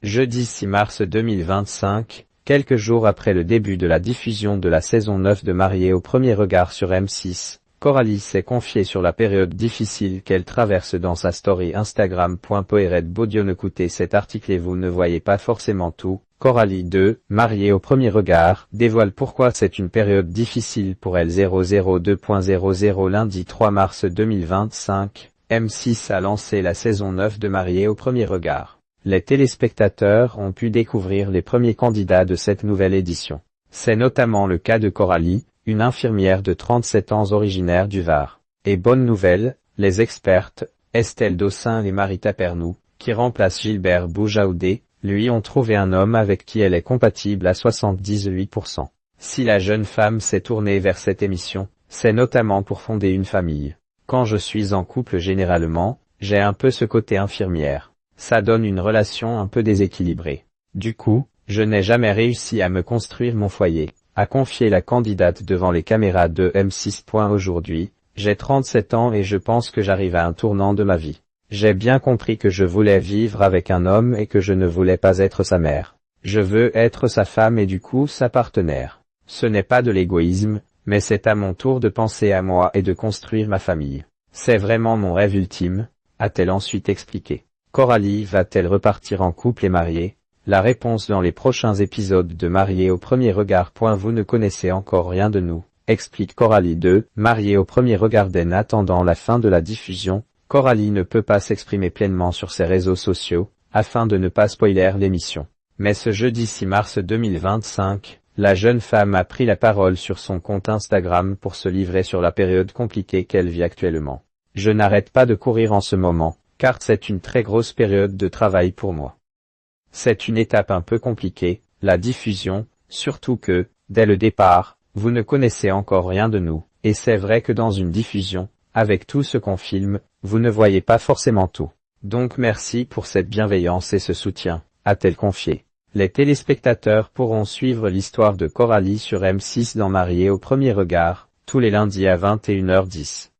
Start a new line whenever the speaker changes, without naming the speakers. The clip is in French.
Jeudi 6 mars 2025, quelques jours après le début de la diffusion de la saison 9 de Mariés au premier regard sur M6, Coralie s'est confiée sur la période difficile qu'elle traverse dans sa story Instagram. Poiret Baudio. Écoutez cet article et vous ne voyez pas forcément tout. Coralie 2, mariée au premier regard, dévoile pourquoi c'est une période difficile pour elle. 002.00 Lundi 3 mars 2025, M6 a lancé la saison 9 de Mariés au premier regard. Les téléspectateurs ont pu découvrir les premiers candidats de cette nouvelle édition. C'est notamment le cas de Coralie, une infirmière de 37 ans originaire du Var. Et bonne nouvelle, les expertes, Estelle Dossin et Marita Pernou, qui remplacent Gilbert Boujaoudé, lui ont trouvé un homme avec qui elle est compatible à 78%. Si la jeune femme s'est tournée vers cette émission, c'est notamment pour fonder une famille. Quand je suis en couple généralement, j'ai un peu ce côté infirmière. Ça donne une relation un peu déséquilibrée. Du coup, je n'ai jamais réussi à me construire mon foyer, a confié la candidate devant les caméras de M6. Aujourd'hui, j'ai 37 ans et je pense que j'arrive à un tournant de ma vie. J'ai bien compris que je voulais vivre avec un homme et que je ne voulais pas être sa mère. Je veux être sa femme et du coup sa partenaire. Ce n'est pas de l'égoïsme, mais c'est à mon tour de penser à moi et de construire ma famille. C'est vraiment mon rêve ultime, a-t-elle ensuite expliqué. Coralie va-t-elle repartir en couple et mariée? La réponse dans les prochains épisodes de Mariés au premier regard. Vous ne connaissez encore rien de nous, explique Coralie 2, mariée au premier regard. En attendant la fin de la diffusion, Coralie ne peut pas s'exprimer pleinement sur ses réseaux sociaux, afin de ne pas spoiler l'émission. Mais ce jeudi 6 mars 2025, la jeune femme a pris la parole sur son compte Instagram pour se livrer sur la période compliquée qu'elle vit actuellement. Je n'arrête pas de courir en ce moment, car c'est une très grosse période de travail pour moi. C'est une étape un peu compliquée, la diffusion, surtout que, dès le départ, vous ne connaissez encore rien de nous, et c'est vrai que dans une diffusion, avec tout ce qu'on filme, vous ne voyez pas forcément tout. Donc merci pour cette bienveillance et ce soutien, a-t-elle confié. Les téléspectateurs pourront suivre l'histoire de Coralie sur M6 dans Mariés au premier regard, tous les lundis à 21h10.